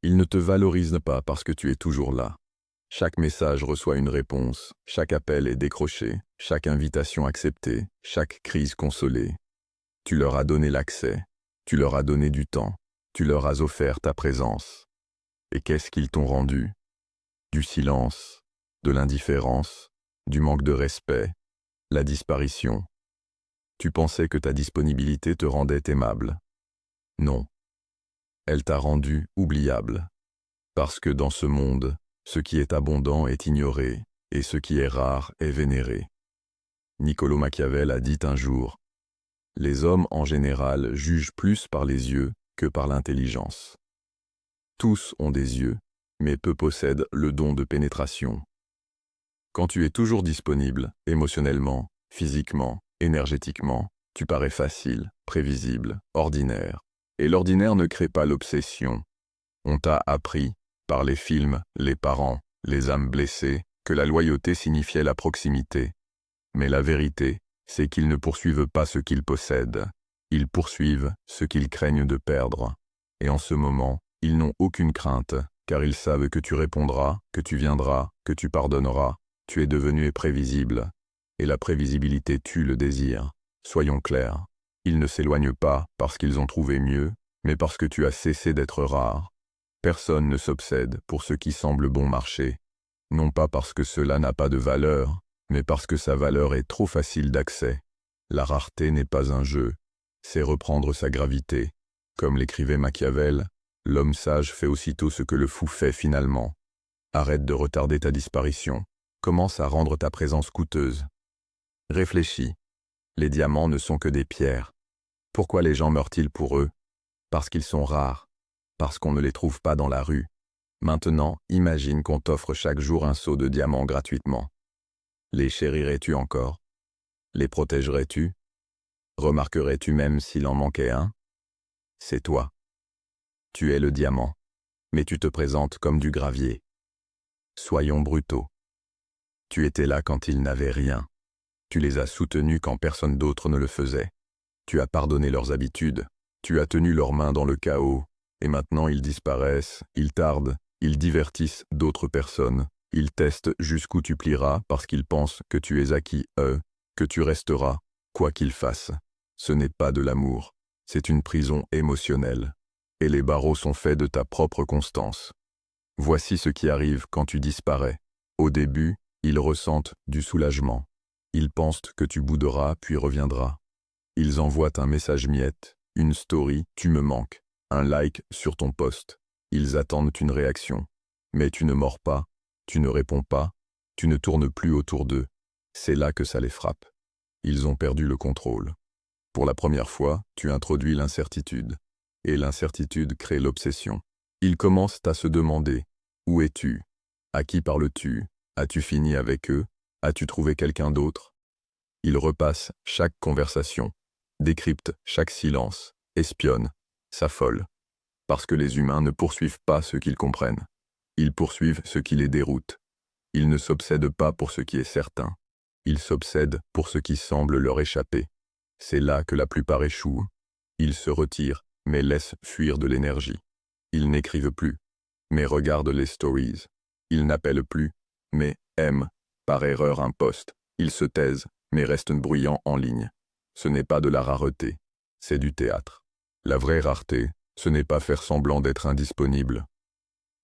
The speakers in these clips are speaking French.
Il ne te valorise pas parce que tu es toujours là. Chaque message reçoit une réponse, chaque appel est décroché, chaque invitation acceptée, chaque crise consolée. Tu leur as donné l'accès, tu leur as donné du temps, tu leur as offert ta présence. Et qu'est-ce qu'ils t'ont rendu? Du silence, de l'indifférence, du manque de respect, la disparition. Tu pensais que ta disponibilité te rendait aimable. Non, elle t'a rendu oubliable. Parce que dans ce monde, ce qui est abondant est ignoré, et ce qui est rare est vénéré. Niccolò Machiavel a dit un jour, les hommes en général jugent plus par les yeux que par l'intelligence. Tous ont des yeux, mais peu possèdent le don de pénétration. Quand tu es toujours disponible, émotionnellement, physiquement, énergétiquement, tu parais facile, prévisible, ordinaire. Et l'ordinaire ne crée pas l'obsession. On t'a appris, par les films, les parents, les âmes blessées, que la loyauté signifiait la proximité. Mais la vérité, c'est qu'ils ne poursuivent pas ce qu'ils possèdent. Ils poursuivent ce qu'ils craignent de perdre. Et en ce moment, ils n'ont aucune crainte, car ils savent que tu répondras, que tu viendras, que tu pardonneras. Tu es devenu prévisible. Et la prévisibilité tue le désir. Soyons clairs. Ils ne s'éloignent pas parce qu'ils ont trouvé mieux, mais parce que tu as cessé d'être rare. Personne ne s'obsède pour ce qui semble bon marché. Non pas parce que cela n'a pas de valeur, mais parce que sa valeur est trop facile d'accès. La rareté n'est pas un jeu, c'est reprendre sa gravité. Comme l'écrivait Machiavel, l'homme sage fait aussitôt ce que le fou fait finalement. Arrête de retarder ta disparition, commence à rendre ta présence coûteuse. Réfléchis, les diamants ne sont que des pierres. Pourquoi les gens meurent-ils pour eux? Parce qu'ils sont rares, parce qu'on ne les trouve pas dans la rue. Maintenant, imagine qu'on t'offre chaque jour un seau de diamants gratuitement. Les chérirais-tu encore? Les protégerais-tu? Remarquerais-tu même s'il en manquait un? C'est toi. Tu es le diamant, mais tu te présentes comme du gravier. Soyons brutaux. Tu étais là quand ils n'avaient rien. Tu les as soutenus quand personne d'autre ne le faisait. Tu as pardonné leurs habitudes. Tu as tenu leurs mains dans le chaos. Et maintenant ils disparaissent, ils tardent, ils divertissent d'autres personnes. Ils testent jusqu'où tu plieras parce qu'ils pensent que tu es acquis, que tu resteras, quoi qu'ils fassent. Ce n'est pas de l'amour, c'est une prison émotionnelle. Et les barreaux sont faits de ta propre constance. Voici ce qui arrive quand tu disparais. Au début, ils ressentent du soulagement. Ils pensent que tu bouderas puis reviendras. Ils envoient un message miette, une story, tu me manques, un like sur ton post. Ils attendent une réaction. Mais tu ne mords pas, tu ne réponds pas, tu ne tournes plus autour d'eux. C'est là que ça les frappe. Ils ont perdu le contrôle. Pour la première fois, tu introduis l'incertitude. Et l'incertitude crée l'obsession. Ils commencent à se demander, où es-tu? À qui parles-tu? As-tu fini avec eux? As-tu trouvé quelqu'un d'autre? Ils repassent chaque conversation, décryptent chaque silence, espionnent, s'affolent. Parce que les humains ne poursuivent pas ce qu'ils comprennent. Ils poursuivent ce qui les déroute. Ils ne s'obsèdent pas pour ce qui est certain. Ils s'obsèdent pour ce qui semble leur échapper. C'est là que la plupart échouent. Ils se retirent, mais laissent fuir de l'énergie. Ils n'écrivent plus, mais regardent les stories. Ils n'appellent plus, mais aiment, par erreur, un post. Ils se taisent, mais restent bruyants en ligne. Ce n'est pas de la rareté, c'est du théâtre. La vraie rareté, ce n'est pas faire semblant d'être indisponible.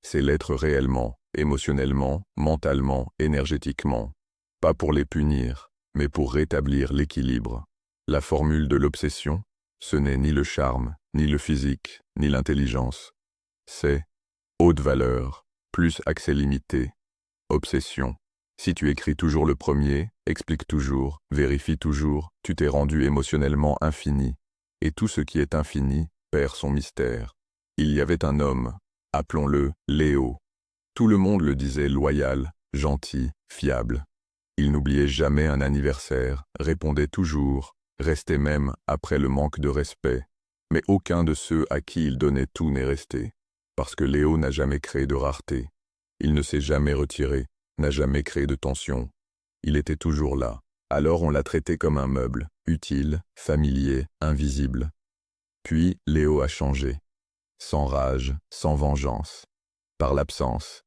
C'est l'être réellement, émotionnellement, mentalement, énergétiquement. Pas pour les punir, mais pour rétablir l'équilibre. La formule de l'obsession, ce n'est ni le charme, ni le physique, ni l'intelligence. C'est haute valeur, plus accès limité, obsession. Si tu écris toujours le premier, expliques toujours, vérifies toujours, tu t'es rendu émotionnellement infini. Et tout ce qui est infini perd son mystère. Il y avait un homme, appelons-le Léo. Tout le monde le disait loyal, gentil, fiable. Il n'oubliait jamais un anniversaire, répondait toujours, restait même après le manque de respect. Mais aucun de ceux à qui il donnait tout n'est resté. Parce que Léo n'a jamais créé de rareté. Il ne s'est jamais retiré, n'a jamais créé de tension. Il était toujours là. Alors on l'a traité comme un meuble, utile, familier, invisible. Puis Léo a changé. sans rage, sans vengeance. Par l'absence.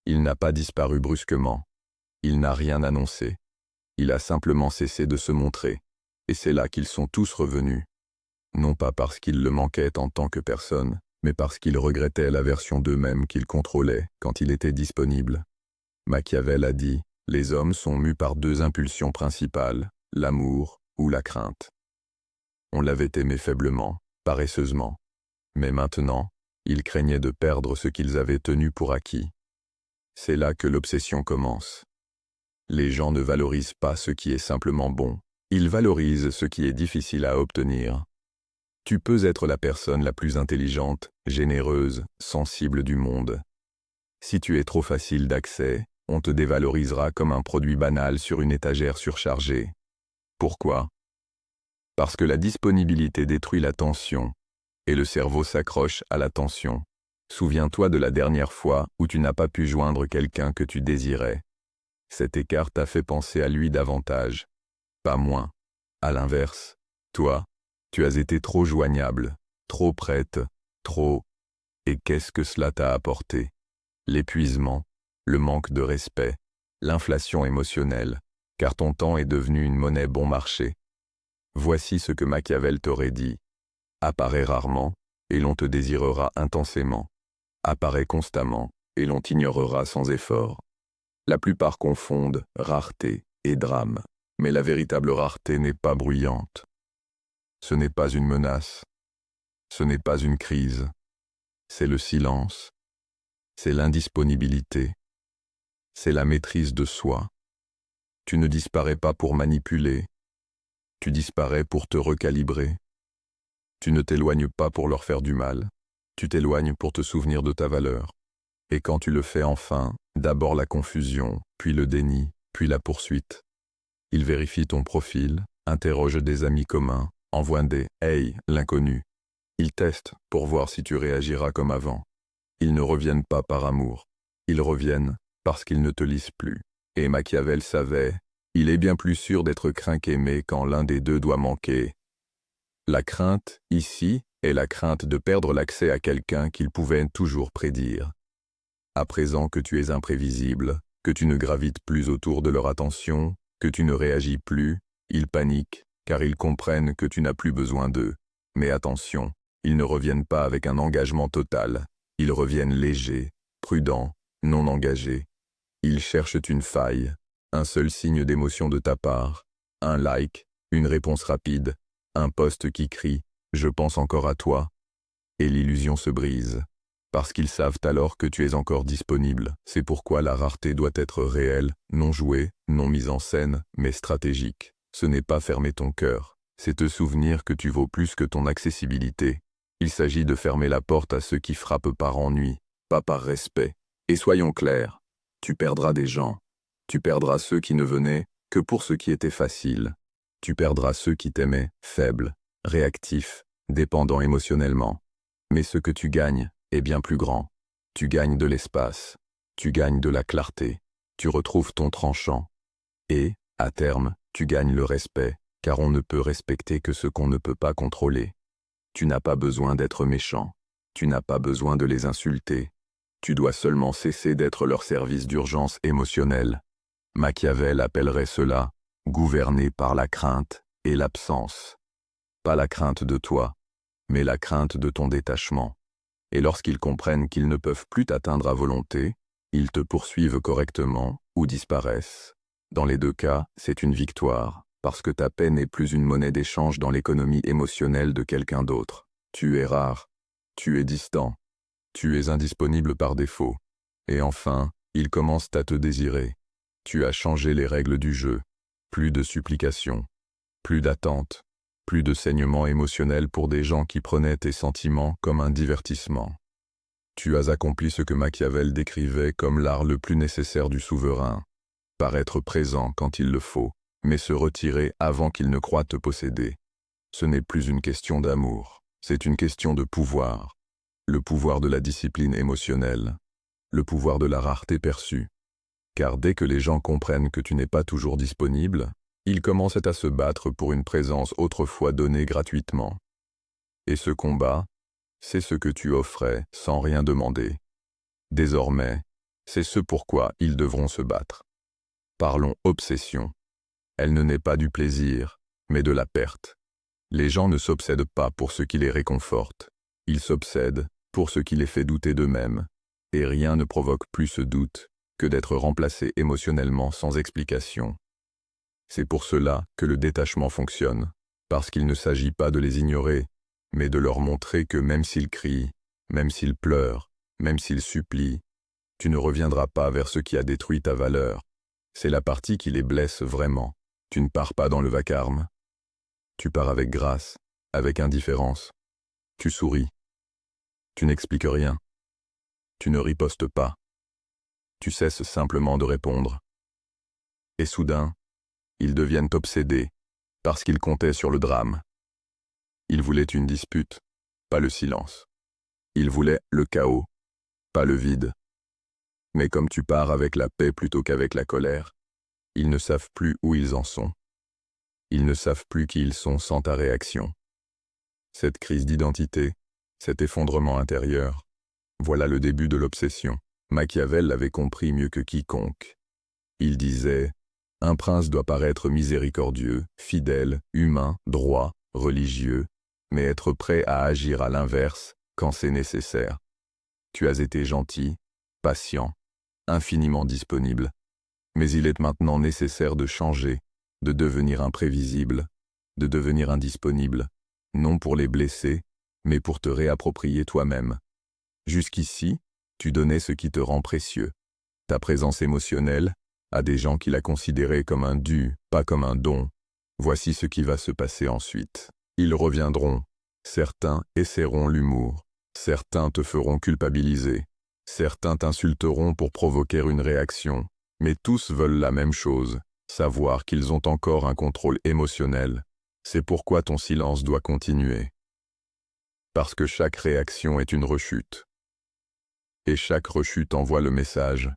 Il n'a pas disparu brusquement. Il n'a rien annoncé. Il a simplement cessé de se montrer. Et c'est là qu'ils sont tous revenus. Non pas parce qu'ils le manquaient en tant que personne, mais parce qu'ils regrettaient la version d'eux-mêmes qu'ils contrôlaient quand il était disponible. Machiavel a dit, les hommes sont mus par deux impulsions principales, l'amour ou la crainte. On l'avait aimé faiblement, paresseusement. Mais maintenant, ils craignaient de perdre ce qu'ils avaient tenu pour acquis. C'est là que l'obsession commence. Les gens ne valorisent pas ce qui est simplement bon, ils valorisent ce qui est difficile à obtenir. Tu peux être la personne la plus intelligente, généreuse, sensible du monde. Si tu es trop facile d'accès, on te dévalorisera comme un produit banal sur une étagère surchargée. Pourquoi? Parce que la disponibilité détruit l'attention, et le cerveau s'accroche à l'attention. Souviens-toi de la dernière fois où tu n'as pas pu joindre quelqu'un que tu désirais. Cet écart t'a fait penser à lui davantage, pas moins. À l'inverse, toi, tu as été trop joignable, trop prête, trop... Et qu'est-ce que cela t'a apporté? L'épuisement, le manque de respect, l'inflation émotionnelle, car ton temps est devenu une monnaie bon marché. Voici ce que Machiavel t'aurait dit. Apparais rarement, et l'on te désirera intensément. Apparais constamment, et l'on t'ignorera sans effort. La plupart confondent rareté et drame, mais la véritable rareté n'est pas bruyante. Ce n'est pas une menace, ce n'est pas une crise, c'est le silence, c'est l'indisponibilité, c'est la maîtrise de soi. Tu ne disparais pas pour manipuler, tu disparais pour te recalibrer. Tu ne t'éloignes pas pour leur faire du mal, tu t'éloignes pour te souvenir de ta valeur. Et quand tu le fais enfin, d'abord la confusion, puis le déni, puis la poursuite. Ils vérifient ton profil, interrogent des amis communs, envoient des « Hey, l'inconnu ». Ils testent pour voir si tu réagiras comme avant. Ils ne reviennent pas par amour. Ils reviennent parce qu'ils ne te lisent plus. Et Machiavel savait, il est bien plus sûr d'être craint qu'aimé quand l'un des deux doit manquer. La crainte, ici, est la crainte de perdre l'accès à quelqu'un qu'il pouvait toujours prédire. À présent que tu es imprévisible, que tu ne gravites plus autour de leur attention, que tu ne réagis plus, ils paniquent, car ils comprennent que tu n'as plus besoin d'eux. Mais attention, ils ne reviennent pas avec un engagement total, ils reviennent légers, prudents, non engagés. Ils cherchent une faille, un seul signe d'émotion de ta part, un like, une réponse rapide, un post qui crie « Je pense encore à toi », et l'illusion se brise. Parce qu'ils savent alors que tu es encore disponible. C'est pourquoi la rareté doit être réelle, non jouée, non mise en scène, mais stratégique. Ce n'est pas fermer ton cœur, c'est te souvenir que tu vaux plus que ton accessibilité. Il s'agit de fermer la porte à ceux qui frappent par ennui, pas par respect. Et soyons clairs, tu perdras des gens. Tu perdras ceux qui ne venaient que pour ce qui était facile. Tu perdras ceux qui t'aimaient, faibles, réactifs, dépendants émotionnellement. Mais ce que tu gagnes est bien plus grand. Tu gagnes de l'espace, tu gagnes de la clarté, tu retrouves ton tranchant. Et, à terme, tu gagnes le respect, car on ne peut respecter que ce qu'on ne peut pas contrôler. Tu n'as pas besoin d'être méchant, tu n'as pas besoin de les insulter. Tu dois seulement cesser d'être leur service d'urgence émotionnelle. Machiavel appellerait cela « gouverné par la crainte et l'absence ». Pas la crainte de toi, mais la crainte de ton détachement. Et lorsqu'ils comprennent qu'ils ne peuvent plus t'atteindre à volonté, ils te poursuivent correctement ou disparaissent. Dans les deux cas, c'est une victoire, parce que ta paix n'est plus une monnaie d'échange dans l'économie émotionnelle de quelqu'un d'autre. Tu es rare, tu es distant, tu es indisponible par défaut. Et enfin, ils commencent à te désirer. Tu as changé les règles du jeu. Plus de supplications, plus d'attentes. Plus de saignement émotionnel pour des gens qui prenaient tes sentiments comme un divertissement. Tu as accompli ce que Machiavel décrivait comme l'art le plus nécessaire du souverain. Paraître présent quand il le faut, mais se retirer avant qu'il ne croie te posséder. Ce n'est plus une question d'amour, c'est une question de pouvoir. Le pouvoir de la discipline émotionnelle, le pouvoir de la rareté perçue. Car dès que les gens comprennent que tu n'es pas toujours disponible, ils commencent à se battre pour une présence autrefois donnée gratuitement. Et ce combat, c'est ce que tu offrais sans rien demander. Désormais, c'est ce pourquoi ils devront se battre. Parlons obsession. Elle ne naît pas du plaisir, mais de la perte. Les gens ne s'obsèdent pas pour ce qui les réconforte. Ils s'obsèdent pour ce qui les fait douter d'eux-mêmes. Et rien ne provoque plus ce doute que d'être remplacé émotionnellement sans explication. C'est pour cela que le détachement fonctionne, parce qu'il ne s'agit pas de les ignorer, mais de leur montrer que même s'ils crient, même s'ils pleurent, même s'ils supplient, tu ne reviendras pas vers ce qui a détruit ta valeur. C'est la partie qui les blesse vraiment. Tu ne pars pas dans le vacarme. Tu pars avec grâce, avec indifférence. Tu souris. Tu n'expliques rien. Tu ne ripostes pas. Tu cesses simplement de répondre. Et soudain, ils deviennent obsédés, parce qu'ils comptaient sur le drame. Ils voulaient une dispute, pas le silence. Ils voulaient le chaos, pas le vide. Mais comme tu pars avec la paix plutôt qu'avec la colère, ils ne savent plus où ils en sont. Ils ne savent plus qui ils sont sans ta réaction. Cette crise d'identité, cet effondrement intérieur, voilà le début de l'obsession. Machiavel l'avait compris mieux que quiconque. Il disait « Un prince doit paraître miséricordieux, fidèle, humain, droit, religieux, mais être prêt à agir à l'inverse quand c'est nécessaire. Tu as été gentil, patient, infiniment disponible. Mais il est maintenant nécessaire de changer, de devenir imprévisible, de devenir indisponible, non pour les blesser, mais pour te réapproprier toi-même. Jusqu'ici, tu donnais ce qui te rend précieux, ta présence émotionnelle, à des gens qui la considéraient comme un dû, pas comme un don. Voici ce qui va se passer ensuite. Ils reviendront. Certains essaieront l'humour. Certains te feront culpabiliser. Certains t'insulteront pour provoquer une réaction. Mais tous veulent la même chose, savoir qu'ils ont encore un contrôle émotionnel. C'est pourquoi ton silence doit continuer. Parce que chaque réaction est une rechute. Et chaque rechute envoie le message.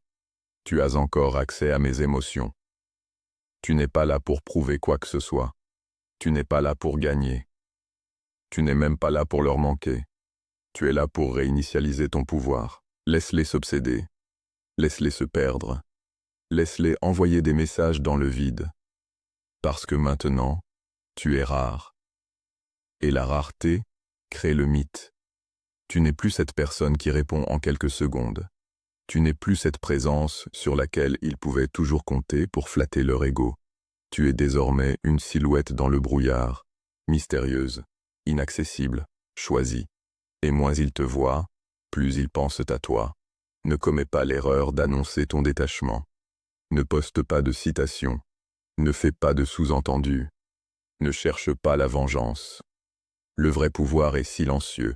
Tu as encore accès à mes émotions. Tu n'es pas là pour prouver quoi que ce soit. Tu n'es pas là pour gagner. Tu n'es même pas là pour leur manquer. Tu es là pour réinitialiser ton pouvoir. Laisse-les s'obséder. Laisse-les se perdre. Laisse-les envoyer des messages dans le vide. Parce que maintenant, tu es rare. Et la rareté crée le mythe. Tu n'es plus cette personne qui répond en quelques secondes. Tu n'es plus cette présence sur laquelle ils pouvaient toujours compter pour flatter leur ego. Tu es désormais une silhouette dans le brouillard, mystérieuse, inaccessible, choisie. Et moins ils te voient, plus ils pensent à toi. Ne commets pas l'erreur d'annoncer ton détachement. Ne poste pas de citations. Ne fais pas de sous-entendus. Ne cherche pas la vengeance. Le vrai pouvoir est silencieux.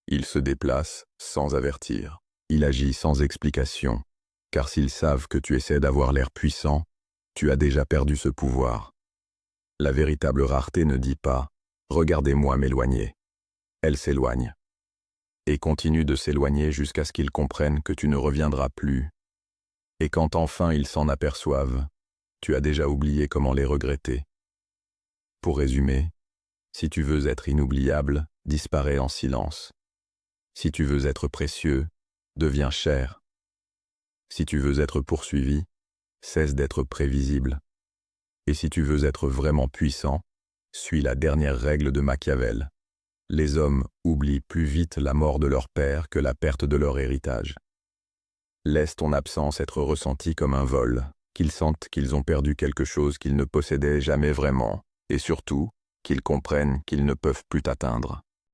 Il se déplace sans avertir. Il agit sans explication. Car s'ils savent que tu essaies d'avoir l'air puissant, tu as déjà perdu ce pouvoir. La véritable rareté ne dit pas « Regardez-moi m'éloigner ». Elle s'éloigne. Et continue de s'éloigner jusqu'à ce qu'ils comprennent que tu ne reviendras plus. Et quand enfin ils s'en aperçoivent, tu as déjà oublié comment les regretter. Pour résumer, si tu veux être inoubliable, disparais en silence. Si tu veux être précieux, deviens cher. Si tu veux être poursuivi, cesse d'être prévisible. Et si tu veux être vraiment puissant, suis la dernière règle de Machiavel. Les hommes oublient plus vite la mort de leur père que la perte de leur héritage. Laisse ton absence être ressentie comme un vol, qu'ils sentent qu'ils ont perdu quelque chose qu'ils ne possédaient jamais vraiment, et surtout, qu'ils comprennent qu'ils ne peuvent plus t'atteindre.